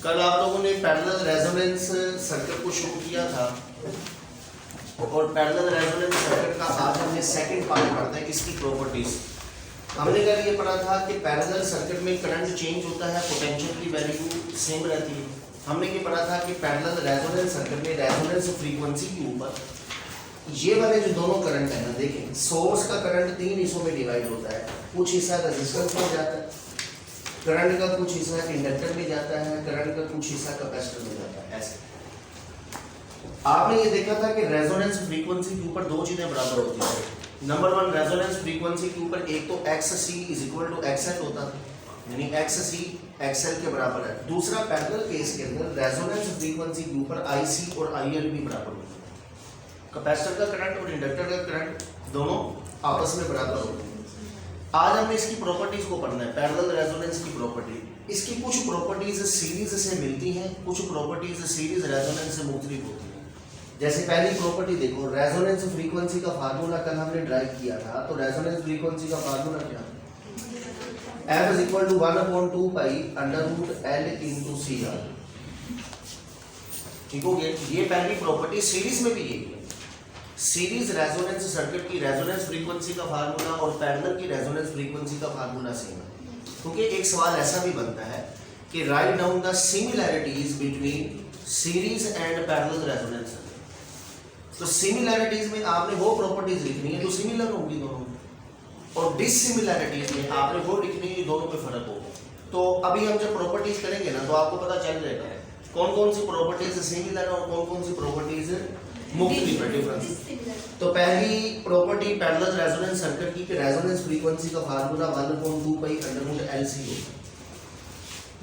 कल आप लोगों ने पैरेलल रेजोनेंस सर्किट को शुरू किया था और पैरेलल रेजोनेंस सर्किट का आज हमने सेकंड पार्ट पढ़ा है इसकी प्रॉपर्टीज। हमने कल ये पढ़ा था कि पैरेलल सर्किट में करंट चेंज होता है, पोटेंशियल की वैल्यू सेम रहती है। हमने ये पढ़ा था कि पैरेलल रेजोनेंस सर्किट में रेजोनेंस फ्रीक्वेंसी के ऊपर ये वाले जो दोनों करंट है ना, देखें सोर्स का करंट तीन हिस्सों में डिवाइड होता है। कुछ हिस्सा रेजिस्टेंस में जाता है, करंट का कुछ हिस्सा इंडक्टर में जाता है, करंट का कुछ हिस्सा कैपेसिटर में जाता है। ऐसे आपने ये देखा था कि रेजोनेंस फ्रीक्वेंसी के ऊपर दो चीजें बराबर होती है। नंबर वन, रेजोनेंस फ्रीक्वेंसी के ऊपर एक तो XC = XL होता था, यानी XC XL के बराबर है। दूसरा पैरेलल केस के अंदर रेजोनेंस फ्रीक्वेंसी के ऊपर IC और IL भी बराबर होता है। कैपेसिटर का करंट और इंडक्टर का करंट दोनों आपस में बराबर होते हैं। आज हमें इसकी प्रॉपर्टीज को पढ़ना है, पैरेलल रेजोनेंस की प्रॉपर्टी। इसकी कुछ प्रॉपर्टीज सीरीज से मिलती हैं, कुछ प्रॉपर्टीज सीरीज रेजोनेंस से मुख्तलिफ होती हैं। जैसे पहली प्रॉपर्टी देखो, रेजोनेंस फ्रीक्वेंसी का फार्मूला कल हमने ड्राइव किया था। तो रेजोनेंस फ्रीक्वेंसी का फार्मूला क्या है? F = 1/2 pi √L × CR। ठीक हो गया। ये पहली प्रॉपर्टी सीरीज में भी यही है। सीरीज रेजोनेंस सर्किट की रेजोनेंस फ्रीक्वेंसी का फार्मूला और पैरेलल की रेजोनेंस फ्रीक्वेंसी का फार्मूला सेम है। क्योंकि एक सवाल ऐसा भी बनता है कि write down the similarities between series and parallel resonance circuit. तो सिमिलैरिटीज में आपने वो प्रॉपर्टीज लिखनी है जो सिमिलर होंगी दोनों में, और डिसिमिलैरिटीज में आपने वो लिखनी है दोनों में फर्क होगा। तो अभी हम जब प्रॉपर्टीज करेंगे ना, तो आपको पता चल जाएगा कौन कौन सी प्रॉपर्टीज सिमिलर और कौन कौन सी प्रॉपर्टीज मुख्तलिफ है, डिफरेंस। तो पहली प्रॉपर्टी पैरेलल रेजोनेंस सर्किट की रेजोनेंस फ्रीक्वेंसी का फार्मूला 1/2 pi √LC होगा।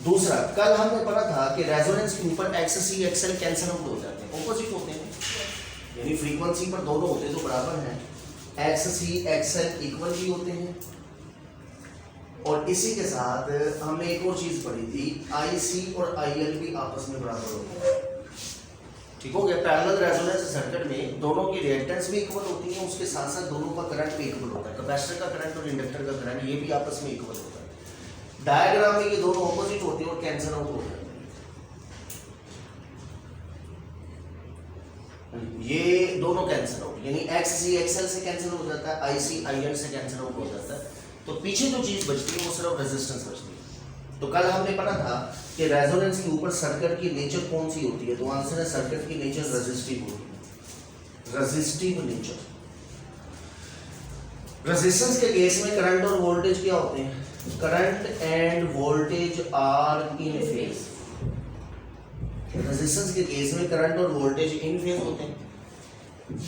दूसरा, कल हमने पढ़ा था कि रेजोनेंस के ऊपर XC XL कैंसिल आउट हो जाते हैं, ऑपोजिट होते हैं, यानी फ्रीक्वेंसी पर दोनों होते तो बराबर हैं, XC XL इक्वल भी होते हैं। और इसी के साथ हमने एक और चीज पढ़ी थी, IC और IL भी आपस में बराबर होते हैं। ठीक हो गया। पैरेलल रेजोनेंस सर्किट में दोनों की रिएक्टेंस भी इक्वल होती है, उसके साथ साथ दोनों का करंट भी इक्वल होता है। कैपेसिटर का करंट और इंडक्टर का करंट ये भी आपस में इक्वल होता है। डायग्राम में ये दोनों ऑपोजिट होते हैं और कैंसिल आउट हो जाते हैं। ये दोनों कैंसिल आउट, यानी XC XL से कैंसिल हो जाता है, IC IL से कैंसिल आउट हो जाता है। तो पीछे जो चीज बचती है वो सिर्फ रेजिस्टेंस बचती है। तो कल हमने पढ़ा था कि रेजोनेंस के ऊपर सर्किट की नेचर कौन सी होती है? तो आंसर है सर्किट की नेचर रेजिस्टिव होती है, रेजिस्टिव नेचर। रेजिस्टेंस के केस में करंट और वोल्टेज क्या होते हैं? Current and voltage are in phase. Resistance के केस में करंट और वोल्टेज इन फेज होते हैं।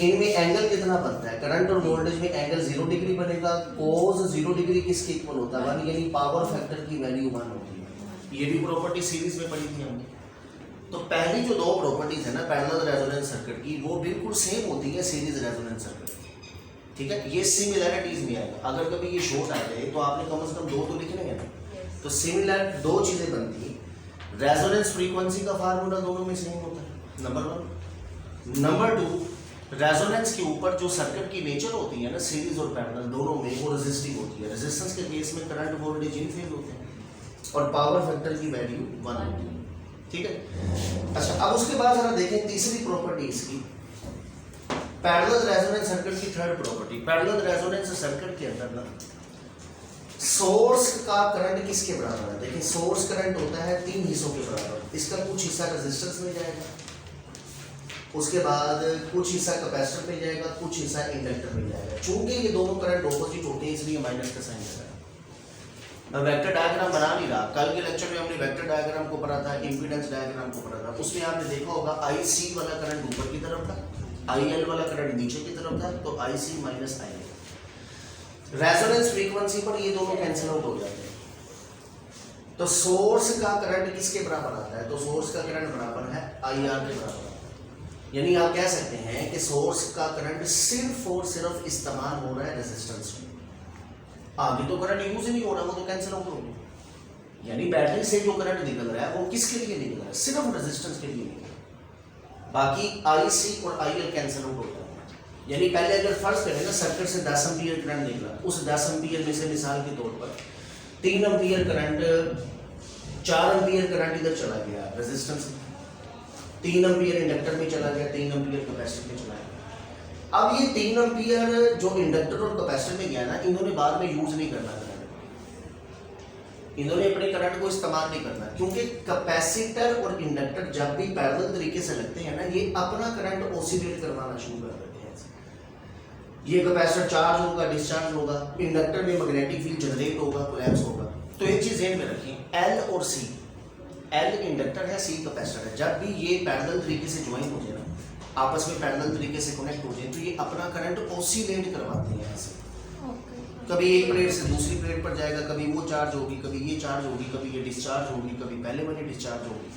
इनमें एंगल कितना बनता है? करंट और वोल्टेज में एंगल 0 डिग्री बनेगा। cos 0 डिग्री किसके इक्वल होता है? 1, यानी पावर फैक्टर की वैल्यू 1 होती है। ये भी प्रॉपर्टी सीरीज में पढ़ी थी हमने। तो पहली जो दो प्रॉपर्टीज है ना पैरेलल रेजोनेंस सर्किट की, वो बिल्कुल सेम होती है सीरीज रेजोनेंस सर्किट। ठीक है, ये सिमिलैरिटीज में आएगा। अगर कभी ये शॉर्ट आ जाए तो आपने कम से कम दो तो लिखने हैं ना। तो सिमिलर दो चीजें बनती है। रेजोनेंस फ्रीक्वेंसी का फार्मूला दोनों में सेम होता है, नंबर 1। नंबर 2, रेजोनेंस के ऊपर जो सर्किट की नेचर होती है ना, सीरीज और पैरेलल दोनों में, वो रेजिस्टिव होती है। रेजिस्टेंस के केस में करंट वोल्टेज इन फेज होते हैं और पावर फैक्टर की वैल्यू 1 होती है। ठीक है। अच्छा, अब उसके बाद जरा देखें तीसरी प्रॉपर्टी इसकी, पैरेलल रेजोनेंस सर्किट की third property. Parallel resonance circuit के अंदर ना सोर्स का करंट किसके बराबर है? देखिए, सोर्स करंट होता है 3 हिस्सों के बराबर। इसका कुछ हिस्सा रेजिस्टेंस में जाएगा, उसके बाद कुछ हिस्सा कैपेसिटर में जाएगा, कुछ हिस्सा इंडक्टर में जाएगा। चूंकि ये दोनों करंट ऑपोजिट होते हैं इसलिए माइनस का साइन लगाया। मैं वेक्टर डायग्राम बना नहीं रहा। कल के लेक्चर में हमने वेक्टर डायग्राम को पढ़ा था, इंपीडेंस डायग्राम को पढ़ा था। उसमें आपने देखा होगा IC वाला करंट ऊपर की तरफ था, IL वाला करंट नीचे की तरफ था। तो IC - IL। रेजोनेंस फ्रीक्वेंसी पर ये दोनों कैंसिल आउट हो जाते हैं। तो सोर्स का करंट किसके बराबर आता है? तो सोर्स का करंट बराबर है IR के बराबर। यानी आप कह सकते हैं कि सोर्स का करंट सिर्फ और सिर्फ इस्तेमाल हो रहा है रेजिस्टेंस में। आगे तो करंट यूज ही नहीं हो रहा, वो तो कैंसिल आउट हो गया। यानी बैटरी से जो करंट निकल रहा है वो किसके लिए निकल रहा है? सिर्फ रेजिस्टेंस के लिए निकल रहा है। बाकी IC और IL कैंसिल आउट होता है। यानी पहले अगर फर्ज करें ना, सर्किट से 10 एम्पीयर करंट निकला, उस 10 एम्पीयर में से मिसाल के तौर पर 3 एम्पीयर करंट 4 एम्पियर करंट इधर चला गया रेजिस्टेंस में, 3 एम्पियर इंडक्टर में चला गया, 3 एम्पियर कैपेसिटर में चला गया। अब ये 3 एम्पियर जो इंडक्टर और कैपेसिटर में गया ना, इन्होंने बाद में यूज नहीं करना करंट, इन्होंने अपने करंट को इस्तेमाल नहीं करना, क्योंकि कैपेसिटर और इंडक्टर जब भी पैरेलल तरीके से लगते हैं ना, ये अपना करंट ऑसिलेट करवाना शुरू कर देते हैं। ये कैपेसिटर चार्ज होगा, डिस्चार्ज होगा, इंडक्टर में मैग्नेटिक फील्ड जनरेट होगा, कोलैप्स होगा। तो एक चीज ध्यान में रखिए, एल और सी, एल इंडक्टर है, सी कैपेसिटर है, जब भी ये पैरेलल तरीके से ज्वाइन हो जाए ना, आपस में पैरेलल तरीके से कनेक्ट हो जाए, तो ये अपना करंट ऑसिलेट करवाते हैं ऐसे। कभी एक प्लेट से दूसरी प्लेट पर जाएगा, कभी वो चार्ज होगी, कभी ये चार्ज होगी, कभी ये डिस्चार्ज होगी, कभी पहले वाली डिस्चार्ज होगी।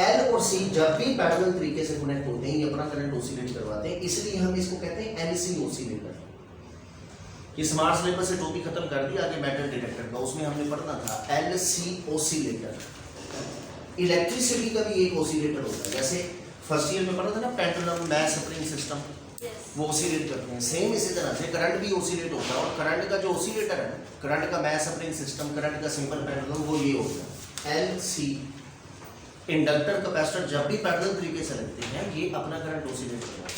एल और सी जब भी पैरेलल तरीके से कनेक्ट होते हैं, ये अपना करंट ऑसिलेट करवाते हैं, इसलिए हम इसको कहते हैं एलसी ऑसिलेटर। ये स्मार्ट सिलेबस से टॉपिक खत्म कर दिया, आगे मेटल डिटेक्टर का, उसमें हमने पढ़ना था एलसी ऑसिलेटर। इलेक्ट्रिसिटी का भी एक ऑसिलेटर होता है, जैसे फर्स्ट ईयर में पढ़ा था ना पेंडुलम, मैस स्प्रिंग सिस्टम, वो ऑसिलेट करते हैं। सेम इसी तरह से करंट भी ऑसिलेट होता है, और करंट का जो ऑसिलेटर है, करंट का मैस स्प्रिंग सिस्टम, करंट का सिंपल पेंडुलम, वो ये होता है एलसी। इंडक्टर कैपेसिटर जब भी पैरेलल तरीके से लगते हैं, ये अपना करंट ऑसिलेट करता है।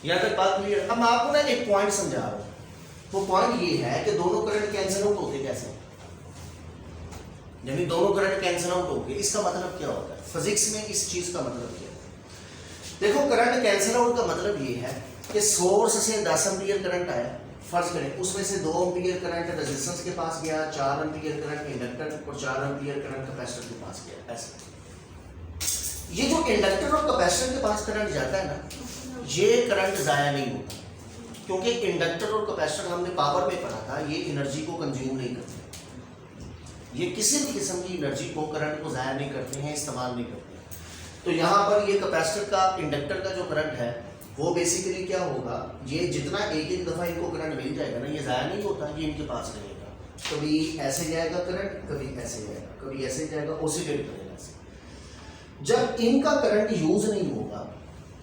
यहाँ तक बात क्लियर? अब मैं आपको ना एक पॉइंट समझा रहा हूँ, वो पॉइंट ये है कि दोनों करंट कैंसिल आउट होते कैसे, यानी दोनों करंट कैंसिल आउट हो गए, इसका मतलब क्या होता है फिजिक्स में, इस चीज का मतलब क्या है? देखो, करंट कैंसिल आउट का मतलब ये है कि सोर्स से 10 एम्पीयर करंट आया, फर्ज करें उसमें से 2 एम्पीयर करंट रेजिस्टेंस के पास गया, 4 एम्पीयर करंट इंडक्टर और 4 एम्पीयर करंट कैपेसिटर के पास गया। ऐसे ये जो इंडक्टर और कैपेसिटर के पास करंट जाता है ना, ये करंट जाया नहीं होता, क्योंकि इंडक्टर और कैपेसिटर हमने पावर में पढ़ा था, ये एनर्जी को कंज्यूम नहीं करते, ये किसी भी किस्म की एनर्जी को, करंट को जाया नहीं करते हैं, इस्तेमाल नहीं करते। तो यहाँ पर ये कैपेसिटर का, इंडक्टर का जो करंट है, वो बेसिकली क्या होगा, ये जितना एक एक दफ़ा इनको करंट मिल जाएगा ना, ये ज़ाया नहीं होता, ये इनके पास रहेगा। कभी ऐसे जाएगा करंट, कभी ऐसे जाएगा, कभी ऐसे जाएगा, ऑसिलेट करेगा ऐसे। जब इनका करंट यूज़ नहीं होगा,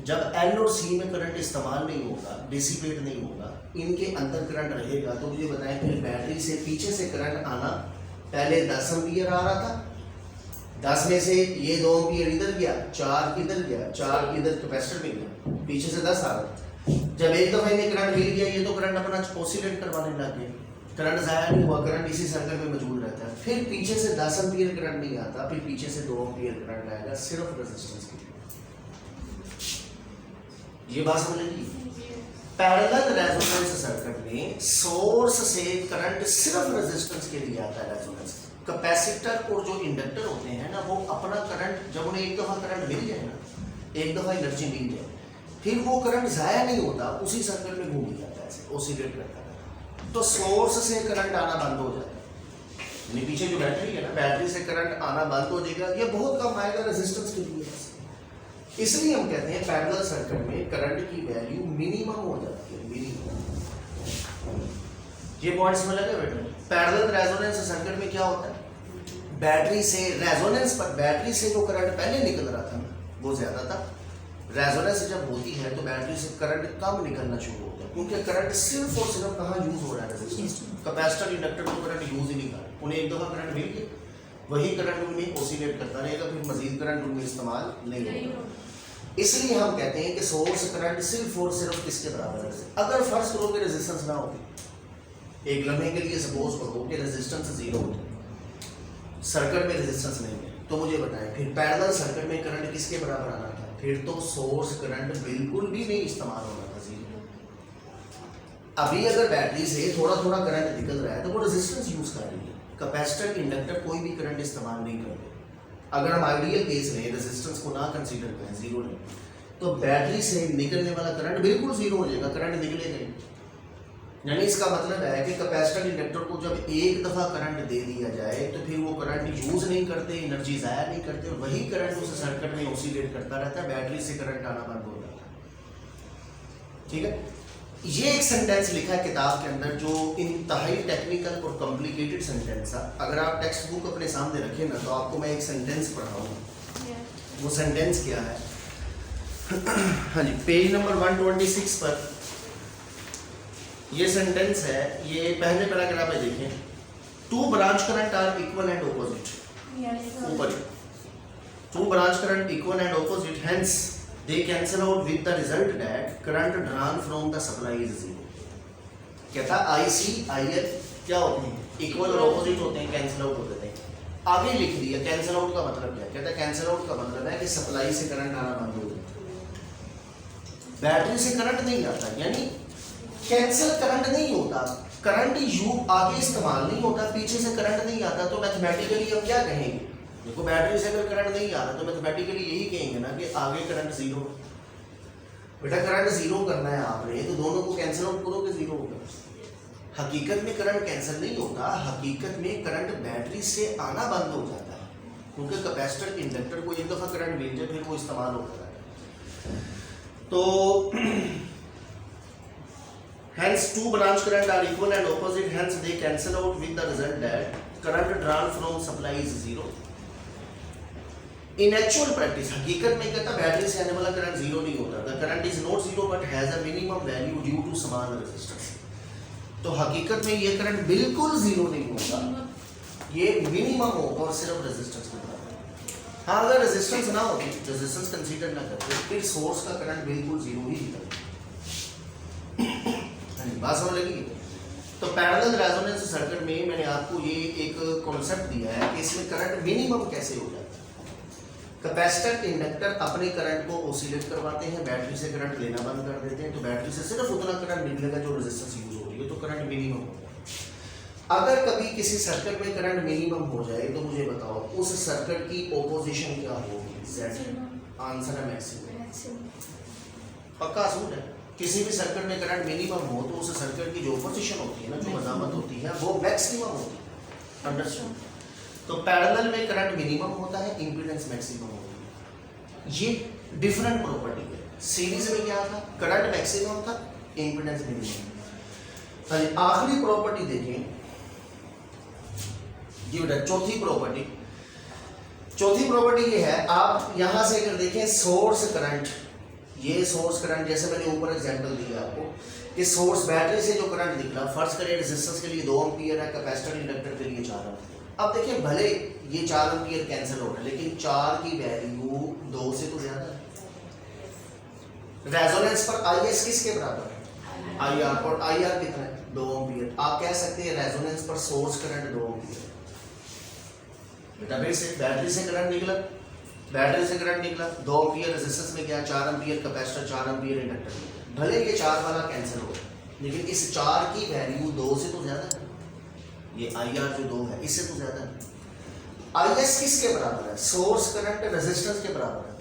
जब एल और सी में करंट इस्तेमाल नहीं होगा, डिसिपेट नहीं होगा, इनके अंदर करंट रहेगा, तो मुझे बताएं फिर बैटरी से पीछे से करंट आना, पहले 10 एम्पीयर आ रहा था, 10 में से ये 2 एम्पीयर इधर गया, 4 इधर गया, 4 इधर कैपेसिटर में गया, पीछे से 10 आ रहा। जब एक दफा इन्हें करंट मिल गया, ये तो करंट अपना ऑसिलेट करवाने लग गया, करंट जाया नहीं हुआ, करंट इसी सर्कल में मौजूद रहता है। फिर पीछे से 10 एम्पीयर करंट नहीं आता, फिर पीछे से 2 एम्पीयर करंट आएगा, सिर्फ रेजिस्टेंस के लिए। ये बात समझ लीजिए, पैरेलल रेजोनेंस सर्किट में सोर्स से करंट सिर्फ रेजिस्टेंस के लिए आता है रेजोनेंस। कैपेसिटर और जो इंडक्टर होते हैं ना, वो अपना करंट, जब उन्हें एक दफा करंट मिल जाए ना, एक दफा एनर्जी मिल जाए, फिर वो करंट जाया नहीं होता, उसी सर्कल में घूम जाता है, ऐसे ऑसिलेट करता है। तो सोर्स से करंट आना बंद हो जाता है, यानी पीछे जो बैटरी है ना, बैटरी से करंट आना बंद हो जाएगा, ये बहुत कम आएगा रेजिस्टेंस के लिए। इसलिए हम कहते हैं पैरेलल सर्किट में करंट की वैल्यू मिनिमम हो जाती है, मिनिमम। ये पॉइंट समझ लगे बेटा? पैरेलल रेजोनेंस सर्किट में क्या होता है, बैटरी से रेजोनेंस पर, बैटरी से जो करंट पहले निकल रहा था वो ज्यादा था, रेजोनेंस जब होती है तो बैटरी से करंट कम निकलना शुरू होता है, क्योंकि करंट सिर्फ और सिर्फ कहाँ यूज हो रहा है, रेजिस्टेंस। कैपेसिटर इंडक्टर को करंट यूज ही नहीं कर रहा, उन्हें एक दफा करंट मिल गया, वही करंट उनमें ऑसिलेट करता रहेगा, फिर मजीद करंट उनमें इस्तेमाल नहीं होगा। इसलिए हम कहते हैं कि सोर्स करंट सिर्फ और सिर्फ किसके बराबर है। अगर फर्ज करो कि रेजिस्टेंस ना होती, एक लम्हे के लिए सपोज करो कि रेजिस्टेंस 0 होती, सर्किट में रेजिस्टेंस नहीं है, तो मुझे बताएं फिर पैरेलल सर्किट में करंट किसके बराबर आना था? फिर तो सोर्स करंट बिल्कुल भी नहीं इस्तेमाल होना था, 0। अभी अगर बैटरी से थोड़ा थोड़ा करंट निकल रहा है तो वो रेजिस्टेंस यूज कर रही है, कैपेसिटर इंडक्टर कोई भी करंट इस्तेमाल नहीं करते। अगर हम आइडियल केस में रेजिस्टेंस को ना कंसीडर करें, 0 नहीं, तो बैटरी से निकलने वाला करंट बिल्कुल 0 हो जाएगा, करंट निकलेगा नहीं। यानी इसका मतलब है कि कैपेसिटर इंडक्टर को जब एक दफा करंट दे दिया जाए तो फिर वो करंट यूज नहीं करते, एनर्जी जाया नहीं करते, और वही करंट उस सर्किट में ऑसिलेट करता रहता है, बैटरी से करंट आना बंद हो जाता है। ठीक है, ये एक सेंटेंस लिखा है किताब के अंदर जो इंतहाई टेक्निकल और कॉम्प्लिकेटेड सेंटेंस है। अगर आप टेक्स्ट बुक अपने सामने रखें ना, तो आपको मैं एक सेंटेंस पढ़ाऊंगा। वो सेंटेंस क्या है? हाँ जी, पेज नंबर 126 पर ये सेंटेंस है। ये पहले पैराग्राफ में देखें, 2 branch current are equal and opposite. ऊपर two branch current equal and opposite, hence they cancel out with the result that current drawn from the supply is zero. कहता IC IL क्या होते हैं, इक्वल और opposite होते हैं, cancel out होते हैं। आगे लिख दिया कैंसिल आउट का मतलब क्या है, कहता है कैंसिल आउट का मतलब है कि सप्लाई से करंट आना बंद हो जाता है, बैटरी से करंट नहीं आता, यानी कैंसिल करंट नहीं होता, करंट यू आगे इस्तेमाल नहीं होता, पीछे से करंट नहीं आता, तो मैथमेटिकली हम क्या कहेंगे, देखो बैटरी से अगर करंट नहीं आ रहा तो मैथमेटिकली यही कहेंगे ना कि आगे करंट जीरो। बेटा करंट जीरो करना है आपने तो दोनों को कैंसिल आउट करोगे जीरो होगा। हकीकत में करंट कैंसिल नहीं होता, हकीकत में करंट बैटरी से आना बंद हो जाता है, क्योंकि कैपेसिटर इंडक्टर को एक दफा करंट मिल जाए फिर वो इस्तेमाल होता है। तो hence two branch current are equal and opposite, hence they cancel out with the result that current drawn from supply is zero. In actual practice, हकीकत में कहता बैटरी से आने वाला करंट जीरो नहीं होता, the current is not zero but has a minimum value due to समान resistance। तो हकीकत में ये करंट बिल्कुल जीरो नहीं होगा, ये मिनिमम होगा और सिर्फ रेजिस्टेंस में होगा। हाँ अगर रेजिस्टेंस ना होती, रेजिस्टेंस कंसीडर ना करते, फिर सोर्स का करंट बिल्कुल जीरो ही निकलता। बात समझ लगी? तो पैरेलल रेजोनेंस सर्किट में मैंने आपको ये एक कॉन्सेप्ट दिया है कि इसमें करंट मिनिमम कैसे हो जाता है। कैपेसिटर इंडक्टर अपने करंट को ओसिलेट करवाते हैं, बैटरी से करंट लेना बंद कर देते हैं, तो बैटरी से सिर्फ उतना करंट निकलेगा जो रेजिस्टेंस यूज हो रही है, तो करंट मिनिमम होगा। अगर कभी किसी सर्किट में करंट मिनिमम हो जाए तो मुझे बताओ उस सर्किट की ओपोजिशन क्या होगी? Z। आंसर है मैक्सिमम। पक्का सूट है, किसी भी सर्किट में करंट मिनिमम हो तो उस सर्किट की जो पोजीशन होती है ना, जो मजामत होती है वो मैक्सिमम होती है। अंडरस्टूड? तो पैरेलल में करंट मिनिमम होता है, इंपीडेंस मैक्सिमम होती है। ये डिफरेंट प्रॉपर्टी है। सीरीज में क्या था, करंट मैक्सिमम था, इंपीडेंस मिनिमम। आखिरी प्रॉपर्टी देखें, ये बेटा चौथी प्रॉपर्टी। चौथी प्रॉपर्टी ये है, आप यहां से अगर देखें सोर्स करंट, ये सोर्स करंट जैसे मैंने ऊपर एग्जांपल दिया आपको कि सोर्स बैटरी से जो करंट निकला, फर्स्ट करें रेजिस्टेंस के लिए 2 एम्पीयर है, कैपेसिटर इंडक्टर के लिए 4 एम्पीयर। अब देखिए भले ये 4 एम्पीयर कैंसिल हो रहा है, लेकिन 4 की वैल्यू 2 से तो ज्यादा है। रेजोनेंस पर IS किसके बराबर है? IR। और IR कितना है? 2 एम्पीयर। आप कह सकते हैं रेजोनेंस पर सोर्स करंट 2 एम्पीयर। बेटा फिर से बैटरी से करंट निकला, बैटरी से करंट निकला, 2 एम्पीयर रेजिस्टेंस में गया, 4 एम्पीयर कैपेसिटर, 4 एम्पीयर इंडक्टर में। भले ये 4 वाला कैंसिल हो, लेकिन इस 4 की वैल्यू 2 से तो ज्यादा है। ये IR जो 2 है इससे तो ज्यादा है। IS किसके बराबर है? सोर्स करंट रेजिस्टेंस के बराबर है।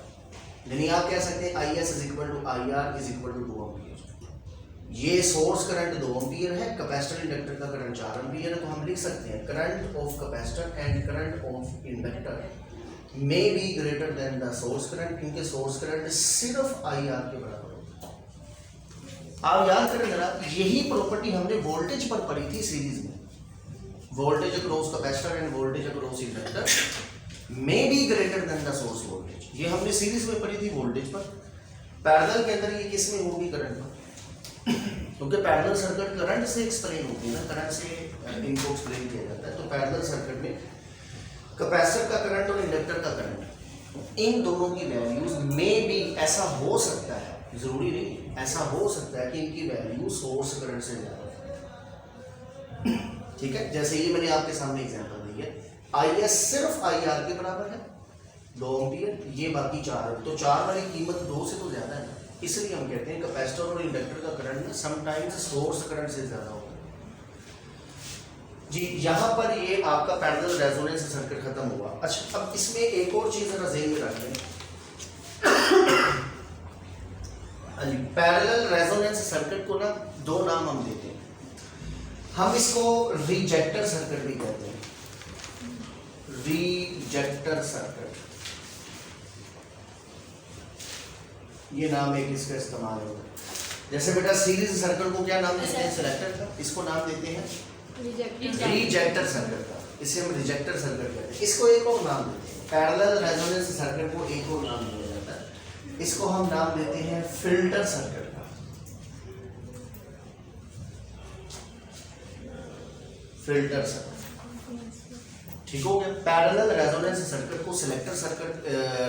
यानी आप कह सकते हैं IS is equal to IR is equal to 2 ampere. ये सोर्स करंट 2 एम्पीयर है, कैपेसिटर इंडक्टर का करंट 4 एम्पीयर है, तो हम लिख सकते हैं current of capacitor and current of inductor may be greater than the source current, क्योंकि सोर्स करंट सिर्फ IR के बराबर होता है। आप याद करें जरा, यही प्रॉपर्टी हमने वोल्टेज पर पढ़ी थी सीरीज में। Voltage across capacitor end voltage across inductor may be greater than the source voltage, ये हमने सीरीज में पढ़ी थी वोल्टेज पर। पैरेलल के अंदर ये किस में होगी? करंट पर, क्योंकि पैरेलल सर्किट करंट से एक्सप्लेन होती है ना, करंट से इनको एक्सप्लेन किया जाता है। तो पैरेलल सर्किट में कैपेसिटर का करंट और इंडक्टर का करंट, इन दोनों की वैल्यूज में भी ऐसा हो सकता है, जरूरी नहीं, ऐसा हो सकता है कि इनकी वैल्यू सोर्स करंट से ज्यादा है। ठीक है, जैसे ये मैंने आपके सामने एग्जांपल दी है, IS सिर्फ IR के बराबर है 2 एम्पीयर, ये बाकी 4 है, तो 4 वाली कीमत 2 से तो ज्यादा है, इसलिए हम कहते हैं कैपेसिटर और इंडक्टर का करंट ना समटाइम्स सोर्स करंट से ज्यादा होता है। जी यहाँ पर ये आपका पैरेलल रेजोनेंस सर्किट खत्म हुआ। अच्छा अब इसमें एक और चीज जरा ज़हन में रख लें, पैरेलल रेजोनेंस सर्किट को ना 2 नाम हम देते हैं। हम इसको रिजेक्टर सर्किट भी कहते हैं, रिजेक्टर सर्किट, ये नाम एक इसका इस्तेमाल होगा। जैसे बेटा सीरीज सर्किट को क्या नाम देते हैं? सिलेक्टर का। इसको नाम देते हैं रिजेक्टर सर्किट का, इसे हम रिजेक्टर सर्किट कहते हैं। इसको एक और नाम देते हैं, पैरेलल रेजोनेंस सर्किट को एक और नाम दिया जाता है, इसको हम नाम देते हैं फिल्टर सर्किट का। फिल्टर सर्किट, ठीक हो गया। पैरेलल रेजोनेंस सर्किट को सिलेक्टर सर्किट,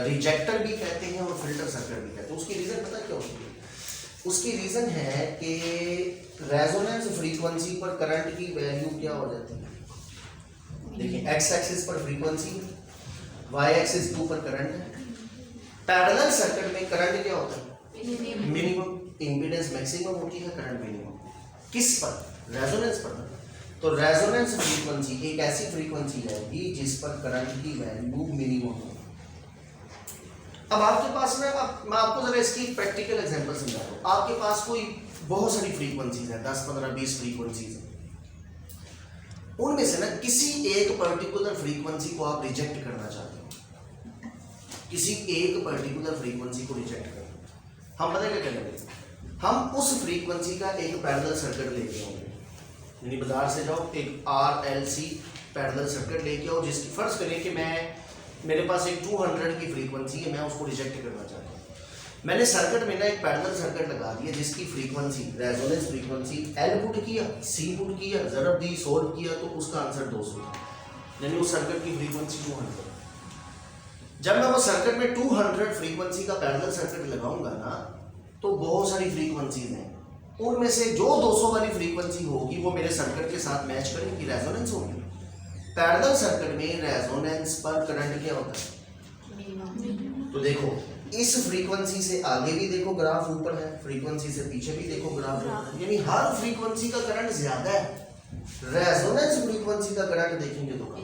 रिजेक्टर भी कहते हैं और फिल्टर सर्किट भी कहते हैं। उसकी रीजन पता क्या होती है? उसकी रीजन है कि रेजोनेंस फ्रीक्वेंसी पर करंट की वैल्यू क्या हो जाती है। देखिए एक्स एक्सिस पर फ्रीक्वेंसी, वाई एक्सिस के ऊपर करंट है। पैरेलल सर्किट में करंट क्या होता है? मिनिमम। इंपीडेंस मैक्सिमम होती है, करंट मिनिमम। किस पर? रेजोनेंस पर। तो रेजोनेंस फ्रीक्वेंसी एक ऐसी फ्रीक्वेंसी रहेगी जिस पर करंट की वैल्यू मिनिमम हो। अब आपके पास में, मैं आपको जरा इसकी प्रैक्टिकल एग्जांपल समझाता हूँ। आपके पास कोई बहुत सारी फ्रीक्वेंसीज हैं, 10, 15, 20 फ्रीक्वेंसीज हैं। उनमें से ना किसी एक पर्टिकुलर फ्रीक्वेंसी को आप रिजेक्ट करना चाहते हो, किसी एक पर्टिकुलर फ्रीक्वेंसी को रिजेक्ट करना। हम पता क्या करेंगे? हम उस फ्रीक्वेंसी का एक पैरेलल सर्किट लेके आएंगे। यानी बाजार से जाओ, एक RLC पैरेलल सर्किट लेके आओ, जिसकी फर्ज करें कि मेरे पास एक 200 की फ्रीक्वेंसी है, मैं उसको रिजेक्ट करना चाहता हूँ। मैंने सर्किट में ना एक पैरेलल सर्किट लगा दिया जिसकी frequency, resonance frequency L put किया, C पुट किया, जरा दी सोल्व किया तो उसका आंसर 200, यानी उस सर्किट की फ्रीक्वेंसी 200। जब मैं वो सर्किट में 200 फ्रीक्वेंसी का पैरेलल सर्किट लगाऊंगा ना, तो बहुत सारी फ्रीक्वेंसीज हैं। उनमें से जो 200 वाली फ्रीक्वेंसी होगी वो मेरे सर्किट के साथ मैच करेगी, रेजोनेंस होगी। पैरेलल सर्किट में रेजोनेंस पर करंट क्या होता है? तो देखो इस फ्रीक्वेंसी से आगे भी देखो ग्राफ ऊपर है, फ्रीक्वेंसी से पीछे भी देखो ग्राफ ऊपर है, यानी हर फ्रीक्वेंसी का करंट ज्यादा है। रेजोनेंस फ्रीक्वेंसी का करंट देखेंगे तो कम।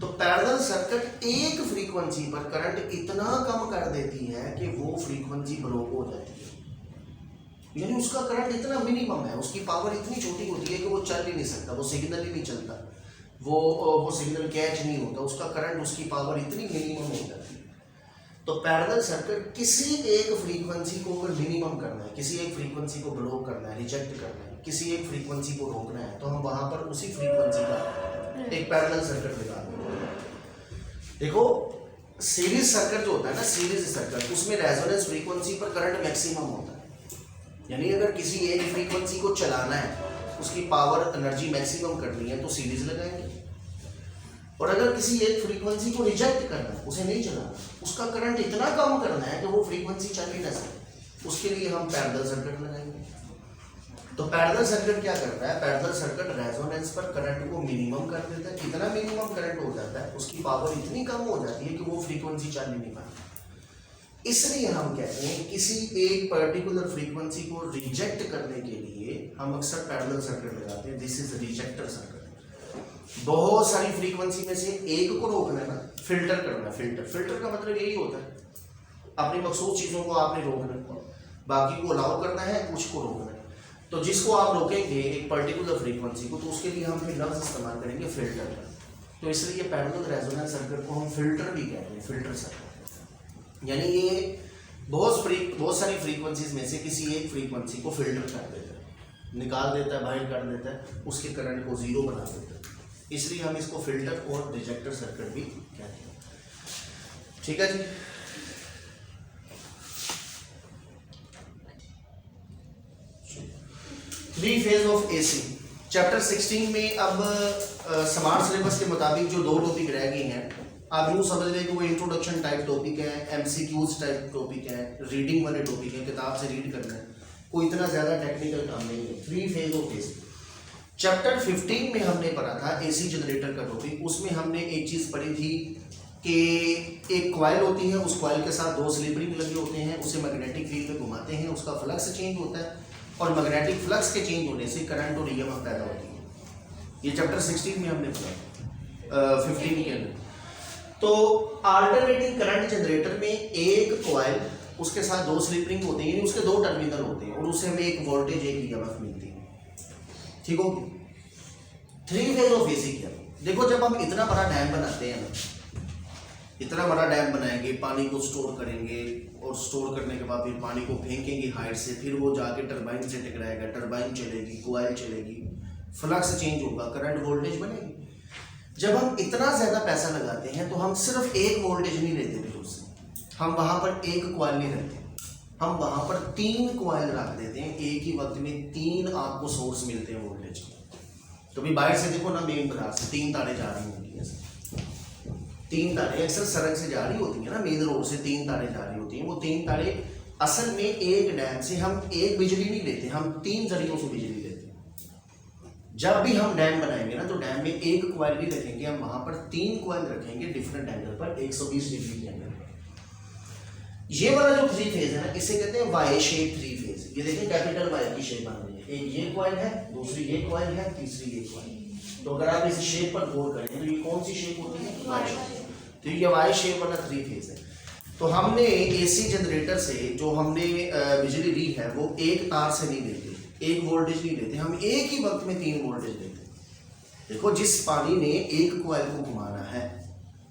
तो पैरेलल सर्किट एक फ्रीक्वेंसी पर करंट इतना कम कर देती है कि वो फ्रीक्वेंसी ब्रोक हो जाती है, यानी उसका करंट इतना मिनिमम है, उसकी पावर इतनी छोटी होती है कि वो चल ही नहीं सकता, वो सिग्नल ही नहीं चलता, वो सिग्नल कैच नहीं होता, उसका करंट, उसकी पावर इतनी मिनिमम हो जाती है। तो पैरेलल सर्किट किसी एक फ्रीक्वेंसी को अगर मिनिमम करना है, किसी एक फ्रीक्वेंसी को ब्लॉक करना है, रिजेक्ट करना है, किसी एक फ्रीक्वेंसी को रोकना है, तो हम वहां पर उसी फ्रीक्वेंसी का एक पैरेलल सर्किट लगा देंगे। देखो सीरीज सर्किट जो होता है ना, सीरीज सर्किट, उसमें रेजोनेंस फ्रीक्वेंसी पर करंट मैक्सिमम होता है। यानी अगर किसी एक फ्रीक्वेंसी को चलाना है, उसकी पावर एनर्जी मैक्सिमम करनी है, तो सीरीज लगाएंगे। और अगर किसी एक फ्रीक्वेंसी को रिजेक्ट करना है, उसे नहीं चलाना, उसका करंट इतना कम करना है कि वो फ्रीक्वेंसी चल ही ना सके, उसके लिए हम पैरेलल सर्किट लगाएंगे। तो पैरेलल सर्किट क्या करता है? पैरेलल सर्किट रेजोनेंस पर करंट को मिनिमम कर देता है। कितना मिनिमम करंट हो जाता है? उसकी पावर इतनी कम हो जाती है कि वो फ्रीक्वेंसी चल ही नहीं पाती। इसलिए हम कहते हैं किसी एक पर्टिकुलर फ्रीक्वेंसी को रिजेक्ट करने के लिए हम अक्सर पैरेलल सर्किट लगाते हैं। This is ejector circuit. बहुत सारी फ्रीक्वेंसी में से एक को रोकना है ना, फिल्टर करना है। फिल्टर का मतलब यही होता है, अपनी मखसूस चीजों को आपने रोकना है, बाकी को अलाउ करना है, कुछ को रोकना है। तो जिसको आप रोकेंगे एक पर्टिकुलर फ्रीक्वेंसी को, तो उसके लिए हम फिर लफ्ज इस्तेमाल करेंगे फिल्टर। तो इसलिए पैरेलल रेजोनेंस सर्किट को हम फिल्टर भी कहते हैं, फिल्टर सर्किट। यानी ये बहुत सारी फ्रीक्वेंसीज में से किसी एक फ्रीक्वेंसी को फिल्टर कर देता है, निकाल देता है, बाहर कर देता है, उसके करंट को जीरो बना देता है। इसलिए हम इसको फिल्टर और रिजेक्टर सर्किट भी कहते हैं। ठीक है जी। Three phase of AC chapter 16 में अब स्मार्ट सिलेबस के मुताबिक जो 2 टॉपिक रह गए हैं, आप यूँ समझ लें कि वो इंट्रोडक्शन टाइप टॉपिक है, MCQs टाइप टॉपिक है, रीडिंग वाले टॉपिक है, किताब से रीड करना है, कोई इतना ज़्यादा टेक्निकल काम नहीं है। 3 फेज ऑफ एसी चैप्टर 15 में हमने पढ़ा था एसी जनरेटर का टॉपिक। उसमें हमने एक चीज़ पढ़ी थी कि एक कॉइल होती है, उस कॉइल के साथ 2 स्लिप रिंग लगे होते हैं, उसे मैग्नेटिक फील्ड में घुमाते हैं, उसका फ्लक्स चेंज होता है और मैग्नेटिक फ्लक्स के चेंज होने से करंट और EMF पैदा होती है। ये चैप्टर 16 में हमने पढ़ा, 15 के अंदर। तो अल्टरनेटिंग करंट जनरेटर में एक कॉइल, उसके साथ 2 स्लिप रिंग होते हैं, यानी उसके 2 टर्मिनल होते हैं और उससे हमें एक वोल्टेज, एक EMF मिलती है। ठीक हो? 3 फेज ऑफ एसी क्या? देखो जब हम इतना बड़ा डैम बनाते हैं ना, इतना बड़ा डैम बनाएंगे, पानी को स्टोर करेंगे और स्टोर करने के बाद फिर पानी को फेंकेंगे हाइट से, फिर वो जाके टरबाइन से टकराएगा, टरबाइन चलेगी, कॉइल चलेगी, फ्लक्स चेंज होगा, करंट वोल्टेज बनेगी। जब हम इतना ज़्यादा पैसा लगाते हैं तो हम सिर्फ एक वोल्टेज नहीं लेते, फिर उससे हम वहाँ पर एक कॉइल नहीं रखते, हम वहाँ पर 3 कॉइल रख देते हैं। एक ही वक्त में 3 आपको सोर्स मिलते हैं वोल्टेज। तो भी बाहर से देखो ना, मेन बाजार से 3 तारें जा रही होंगी ऐसे, 3 तारें अक्सर सड़क से जा रही होती है ना, मेन रोड से 3 तारें जा रही होती हैं। वो 3 तारें असल में एक डैम से हम एक बिजली नहीं लेते, हम 3 जरियों से बिजली लेते हैं। जब भी हम डैम बनाएंगे ना, तो डैम में एक क्वाइल भी रखेंगे, हम वहां पर 3 क्वाइल रखेंगे डिफरेंट एंगल पर, 120 डिग्री के एंगल पर। ये वाला जो 3 फेज है ना, इसे कहते हैं वाई शेप 3 फेज। ये देखिए कैपिटल वाई की शेप बन रही है, एक ये क्वाइल है, दूसरी ये क्वाइल है, तीसरी ये क्वाइल। तो अगर आप इस शेप पर गौर करें तो ये कौन सी शेप होती है? Y shape. तो ये वाई शेप वाला 3 फेज है। तो हमने एसी जनरेटर से जो हमने बिजली ली है वो एक तार से नहीं लेते, एक वोल्टेज नहीं लेते, हम एक ही वक्त में 3 वोल्टेज लेते हैं। देखो जिस पानी ने एक क्वाइल को घुमाना है,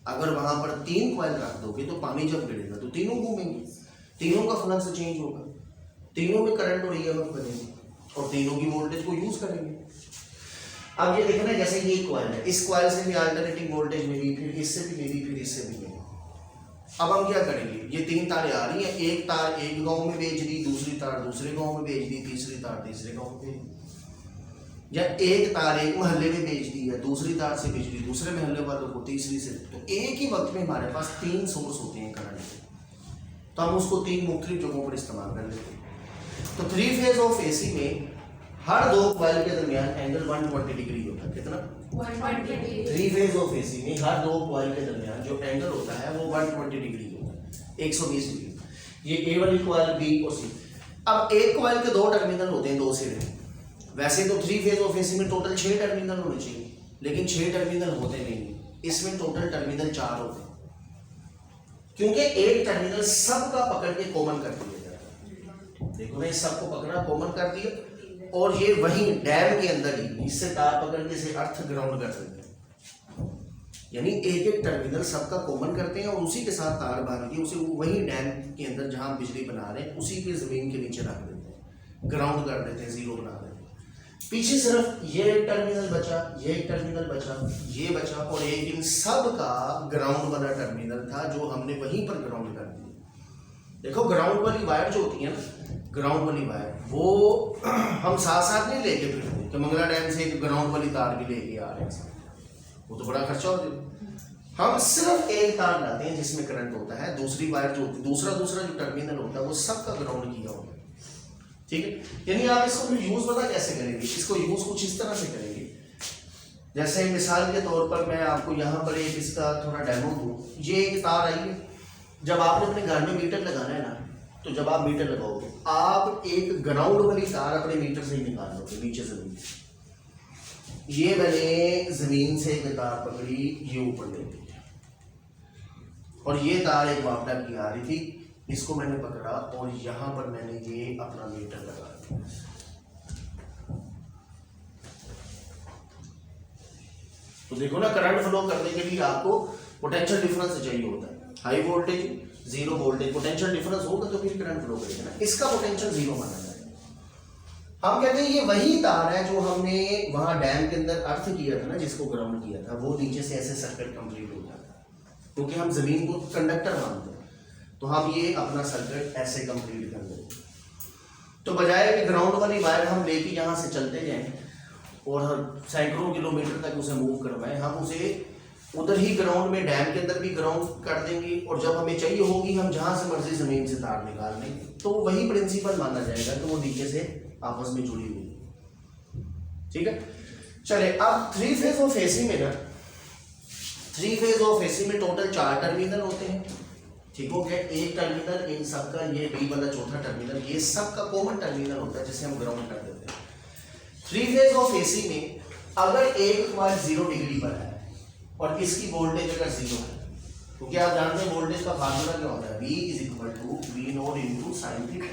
अगर वहां पर 3 क्वाइल रख दोगे तो पानी जब गिरेगा तो तीनों घूमेंगे, तीनों का फ्लक्स चेंज होगा, तीनों में करंट और ईएमएफ बनेगी और तीनों की वोल्टेज को यूज करेंगे। अब ये देखना, जैसे ये क्वाइल है, इस क्वाइल से भी अल्टरनेटिंग वोल्टेज मिली, फिर इससे भी मिली, फिर इससे भी मिली। अब हम क्या करेंगे, ये 3 तारें आ रही हैं, एक तार एक गांव में भेज दी, दूसरी तार दूसरे गांव में भेज दी, तीसरी तार तीसरे गांव में भेज दी, या एक तार एक मोहल्ले में भेज दी है, दूसरी तार से बिजली दूसरे मोहल्ले वालों को, तीसरी से। तो एक ही वक्त में हमारे पास 3 सोर्स होते हैं करंट के, तो हम उसको 3 मुख्तलिफ जगहों पर इस्तेमाल कर लेते हैं। तो 3 फेज ऑफ एसी में हर 2 कॉइल के दरमियान एंगल 120 डिग्री होता है। कितना? 120। 3 फेज ऑफ एसी में हर 2 कॉइल के दरमियान जो एंगल होता है वो 120 डिग्री होता है, 120 डिग्री। ये ए वाली कॉइल, बी और सी। अब एक कॉइल के 2 टर्मिनल होते हैं, 2 सिरे। वैसे तो 3 फेज ऑफ एसी में टोटल 6 टर्मिनल होने चाहिए, लेकिन 6 टर्मिनल होते नहीं, इसमें टोटल टर्मिनल 4 होते हैं, क्योंकि एक टर्मिनल सबका पकड़ के कॉमन कर दिया जाता है। देखो ना, सबको पकड़ा, कॉमन कर दिया, और ये वही डैम के अंदर ही इससे तार पकड़ के इसे अर्थ ग्राउंड कर देते हैं। यानी एक एक टर्मिनल सबका कॉमन करते हैं और उसी के साथ तार बांध के उसे वही डैम के अंदर जहां बिजली बना रहे हैं उसी की जमीन के नीचे रख देते हैं, ग्राउंड कर देते हैं, जीरो बना देते हैं। पीछे सिर्फ ये एक टर्मिनल बचा, ये एक टर्मिनल बचा, ये बचा, और एक इन सब का ग्राउंड वाला टर्मिनल था जो हमने वहीं पर ग्राउंड कर दिया। देखो ग्राउंड वाली वायर जो होती है ना, ग्राउंड वाली वायर, वो हम साथ साथ नहीं लेके फिरते कि मंगला डैम से एक ग्राउंड वाली तार भी लेके आ रहे हैं, वो तो बड़ा खर्चा हो जाएगा। हम सिर्फ एक तार लाते हैं जिसमें करंट होता है, दूसरी वायर जो दूसरा जो टर्मिनल होता है वो सबका ग्राउंड किया होता है। ठीक है, यानी आप इसको यूज पता कैसे करेंगे, इसको यूज कुछ इस तरह से करेंगे। जैसे मिसाल के तौर पर मैं आपको यहाँ पर एक इसका थोड़ा डेमो दूं। ये एक तार आई है, जब आपने अपने घर में मीटर लगाना है ना, तो जब आप मीटर लगाओगे आप एक ग्राउंड वाली तार अपने मीटर से ही निकाल लोगे, नीचे जमीन से। ये मैंने जमीन से एक तार पकड़ी, ये ऊपर ले गई, और ये तार एक वापडा की आ रही थी, इसको मैंने पकड़ा और यहां पर मैंने ये अपना मीटर लगा दिया। तो देखो ना, करंट फ्लो करने के लिए आपको पोटेंशियल डिफरेंस चाहिए होता है। High voltage, zero voltage, potential difference होगा तो फिर करंट फ्लो करेगा ना। इसका पोटेंशियल जीरो माना जाएगा। हम कहते हैं ये वही तार है जो हमने वहां डैम के अंदर अर्थ किया था ना, जिसको ग्राउंड किया था, वो नीचे से ऐसे सर्किट कंप्लीट हो जाता है, क्योंकि हम जमीन को कंडक्टर मानते हैं, तो हम ये अपना सर्किट ऐसे कंप्लीट कर देते। तो बजाय कि ग्राउंड वाली वायर हम लेके यहाँ से चलते जाएं और सैकड़ों किलोमीटर तक उसे मूव करवाएं, हम उसे उधर ही ग्राउंड में डैम के अंदर भी ग्राउंड कर देंगे, और जब हमें चाहिए होगी हम जहां से मर्जी जमीन से तार निकाल देंगे। तो वही प्रिंसिपल माना जाएगा कि वो नीचे से आपस में जुड़ी हुई। ठीक है, चले अब 3 फेज ऑफ एसी में ना, 3 फेज ऑफ एसी में टोटल 4 टर्मिनल होते हैं। ठीक हो गया, एक टर्मिनल इन सबका, ये बी वाला चौथा टर्मिनल, ये सबका कॉमन टर्मिनल होता है जिसे हम ग्राउंड कर देते हैं। 3 फेज ऑफ एसी में अगर एक कॉइल 0 डिग्री पर है और इसकी वोल्टेज अगर 0 है, क्योंकि आप जानते हैं वोल्टेज का फार्मूला क्या होता है, V = V not into sin theta.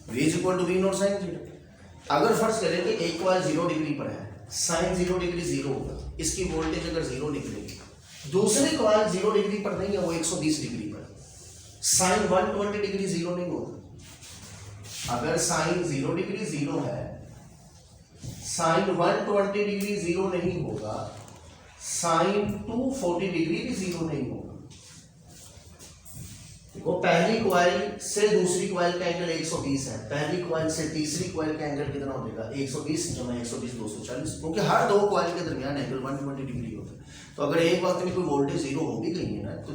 V = V not sin theta. अगर फर्ज करें कि एक कॉइल 0 डिग्री पर है, sin 0 डिग्री 0 होगा, इसकी वोल्टेज अगर 0 निकलेगी, दूसरी कॉइल 0 डिग्री पर नहीं है, वो 120 डिग्री पर, sin 120 डिग्री 0 नहीं होगा। अगर sin 0 डिग्री 0 है, sin 120 डिग्री 0 नहीं होगा, sin 240 डिग्री भी 0 नहीं होगा। देखो पहली कॉइल से दूसरी कॉइल का एंगल 120 है, पहली कॉइल से तीसरी कॉइल का एंगल कितना हो जाएगा 120 जमा 120 240, क्योंकि हर दो कॉइल के दरमियान एंगल 120 डिग्री होता है। तो अगर एक वक्त में कोई वोल्टेज जीरो हो भी गई है ना, तो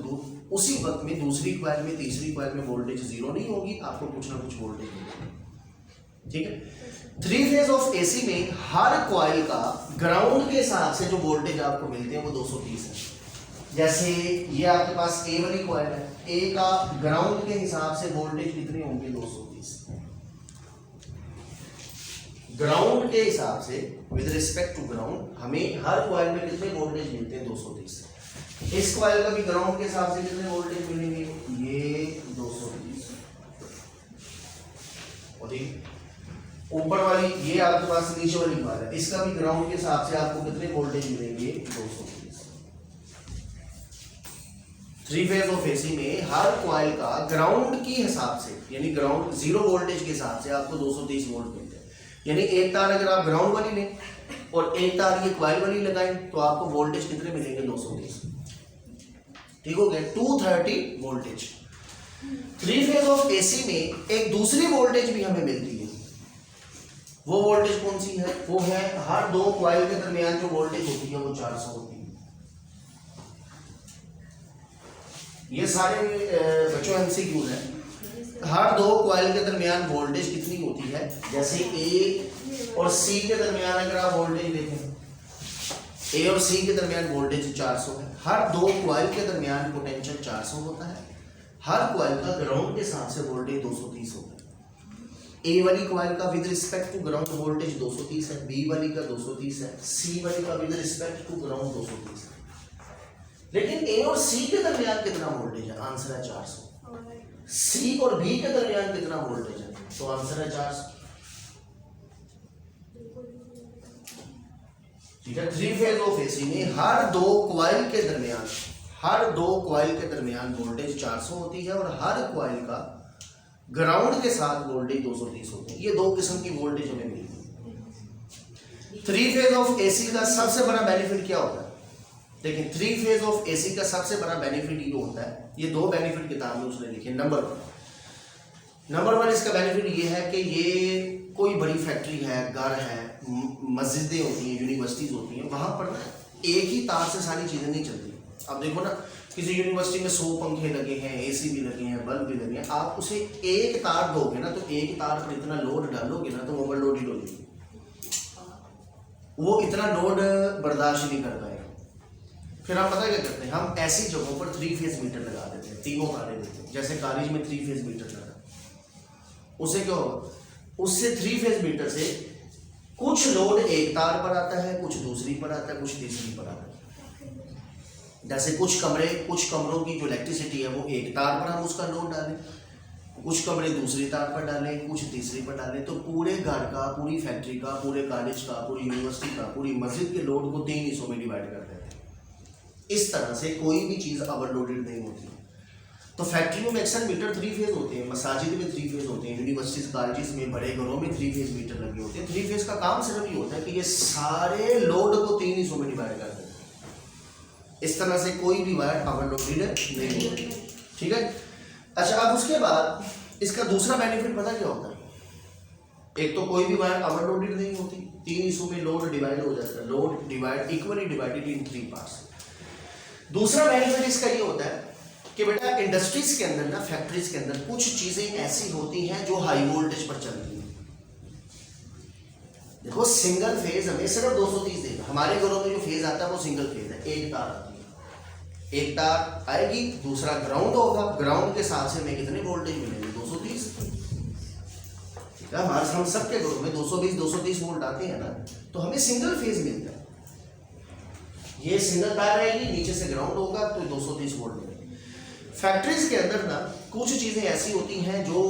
उसी वक्त में दूसरी कॉइल में तीसरी कॉइल में वोल्टेज जीरो नहीं होगी, आपको कुछ ना कुछ वोल्टेज मिलेगा। ठीक है। थ्री फेज ऑफ एसी में हर कॉइल का ग्राउंड के हिसाब से जो वोल्टेज आपको मिलते हैं वो 230 है। जैसे ये आपके पास ए वाली कॉइल है, ए का ग्राउंड के हिसाब से वोल्टेज कितने होंगे 230। ग्राउंड के हिसाब से विद रिस्पेक्ट टू ग्राउंड हमें हर कॉइल में कितने वोल्टेज मिलते हैं 230। इस कॉइल का भी ग्राउंड के हिसाब से कितने वोल्टेज मिलेंगे, ये 230। और ऊपर वाली ये आपके पास नीचे वाली कॉइल है, इसका भी ग्राउंड के हिसाब से आपको कितने वोल्टेज मिलेंगे 230। थ्री फेज ऑफ एसी में हर कॉइल का ग्राउंड के हिसाब से, यानी ग्राउंड जीरो वोल्टेज के हिसाब से आपको 230 वोल्ट मिलते हैं। यानी एक तार अगर आप ग्राउंड वाली लें और एक तार ये कॉइल वाली लगाएं तो आपको वोल्टेज कितने मिलेंगे 230। ठीक हो गया, 230 voltage. Three phase of AC में एक दूसरी वोल्टेज भी हमें मिलती है। वो वोल्टेज कौन सी है, वो है हर दो कॉइल के दरमियान जो वोल्टेज होती है वो 400 होती है। ये सारे बच्चों एमसीक्यू है। हर दो कॉइल के दरमियान वोल्टेज कितनी होती है, जैसे ए और सी के दरमियान अगर आप वोल्टेज देखें, ए और सी के दरमियान वोल्टेज 400 है। हर दो कॉइल के दरमियान पोटेंशियल 400 होता है। हर कॉइल का ग्राउंड के हिसाब से वोल्टेज 230 होता है। ए वाली कॉइल का with respect to ground voltage 230 है, बी वाली का 230 है, सी वाली का विद रिस्पेक्ट टू ग्राउंड 230 है। लेकिन ए और सी के दरमियान कितना वोल्टेज है, आंसर है 400। सी और बी के दरमियान कितना वोल्टेज है, तो आंसर है 400। ठीक है। थ्री फेज ऑफ एसी में हर दो कॉइल के दरमियान वोल्टेज 400 होती है और हर कॉइल का ग्राउंड के साथ वोल्टेज 230 होती है। ये दो किस्म की वोल्टेज हमें मिलती है। थ्री फेज ऑफ एसी का सबसे बड़ा बेनिफिट क्या होता है, लेकिन थ्री फेज ऑफ एसी का सबसे बड़ा बेनिफिट ये होता है, ये दो बेनिफिट किताब में उसने लिखे। नंबर वन इसका बेनिफिट ये है कि ये कोई बड़ी फैक्ट्री है, घर है, मस्जिदें होती हैं, यूनिवर्सिटीज होती हैं, वहां पर ना एक ही तार से सारी चीजें नहीं चलती। अब देखो ना, किसी यूनिवर्सिटी में 100 पंखे लगे हैं, एसी भी लगे हैं, बल्ब भी लगे हैं, आप उसे एक तार दोगे ना तो एक तार पर इतना लोड डालोगे ना तो ओवरलोड ही होगी, वो इतना लोड बर्दाश्त नहीं कर पाएगा। फिर हम पता क्या करते हैं, हम ऐसी जगहों पर थ्री फेज मीटर लगा देते हैं, तीनों तारे देते हैं। जैसे कॉलेज में थ्री फेज मीटर लगा, उससे क्या होगा, उससे थ्री फेज मीटर से कुछ लोड एक तार पर आता है, कुछ दूसरी पर आता है, कुछ तीसरी पर आता है। जैसे कुछ कमरों की जो इलेक्ट्रिसिटी है वो एक तार पर हम उसका लोड डालें, कुछ कमरे दूसरी तार पर डालें, कुछ तीसरी पर डालें, तो पूरे घर का, पूरी फैक्ट्री का, पूरे कॉलेज का, पूरी यूनिवर्सिटी का, पूरी मस्जिद के लोड को 3 हिस्सों में डिवाइड कर देते हैं। इस तरह से कोई भी चीज़ ओवरलोडेड नहीं होती। तो फैक्ट्रियों में अक्सर मीटर थ्री फेज होते हैं, मसाजिद में थ्री फेज होते हैं, यूनिवर्सिटीज कॉलेजेस में, बड़े घरों में थ्री फेज मीटर लगे होते हैं। थ्री फेज का काम सिर्फ ये होता है कि ये सारे लोड को 3 हिस्सों में डिवाइड कर देते हैं। इस तरह से कोई भी वायर ओवरलोडेड नहीं होती। ठीक है। अच्छा, अब उसके बाद इसका दूसरा बेनिफिट पता क्या होता है, एक तो कोई भी वायर ओवरलोडेड नहीं होती, 3 हिस्सों में लोड डिवाइड हो जाता है, load divide equally divided in 3 parts. दूसरा बेनिफिट इसका ये होता है कि बेटा इंडस्ट्रीज के अंदर ना, फैक्ट्रीज के अंदर कुछ चीजें ऐसी होती हैं जो हाई वोल्टेज पर चलती हैं। देखो सिंगल फेज हमें सिर्फ 230 देगा, हमारे घरों में जो फेज आता है वो सिंगल फेज है, एक तार आती है, एक तार आएगी, दूसरा ग्राउंड होगा, ग्राउंड के साथ से हमें कितने वोल्टेज मिलेंगे 230। हमारे हम सबके घरों में 220-230 वोल्ट आते हैं ना, तो हमें सिंगल फेज मिलता है। ये सिंगल तार आएगी, नीचे से ग्राउंड होगा तो 230 वोल्ट मिलेंगे। फैक्ट्रीज के अंदर ना कुछ चीजें ऐसी होती हैं जो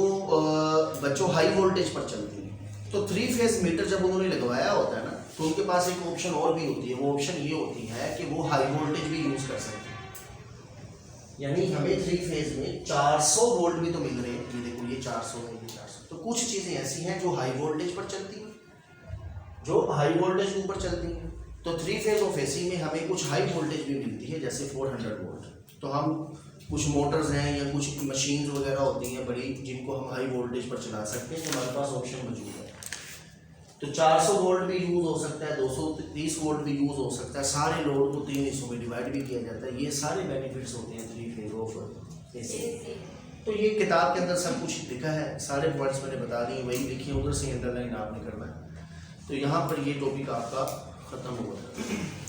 बच्चों हाई वोल्टेज पर चलती हैं, तो थ्री फेज मीटर जब उन्होंने लगवाया होता है ना, तो उनके पास एक ऑप्शन और भी होती है। वो ऑप्शन ये होती है कि वो हाई वोल्टेज भी यूज कर सकते हैं। यानी हमें थ्री फेज में 400 वोल्ट भी तो मिल रहे हैं। ये देखो, ये 400 है, ये 400। तो कुछ चीजें ऐसी हैं जो हाई वोल्टेज पर चलती हैं, जो हाई वोल्टेज के ऊपर चलती हैं। तो थ्री फेज ऑफ एसी में हमें कुछ हाई वोल्टेज भी मिलती है, जैसे 400 वोल्ट। तो हम कुछ मोटर्स हैं या कुछ मशीन्स वगैरह होती हैं बड़ी, जिनको हम हाई वोल्टेज पर चला सकते हैं, तो हमारे पास ऑप्शन मौजूद है। तो 400 वोल्ट भी यूज़ हो सकता है, 230 वोल्ट भी यूज़ हो सकता है, सारे लोड को 3 हिस्सों में डिवाइड भी किया जाता है। ये सारे बेनिफिट्स होते हैं 3 फेज ऑफ एसी। तो ये किताब के अंदर सब कुछ लिखा है, सारे पॉइंट्स मैंने बता दिए, वही लिखी है, उधर से अंडरलाइन आपने करना है। तो यहाँ पर ये टॉपिक आपका ख़त्म हुआ है।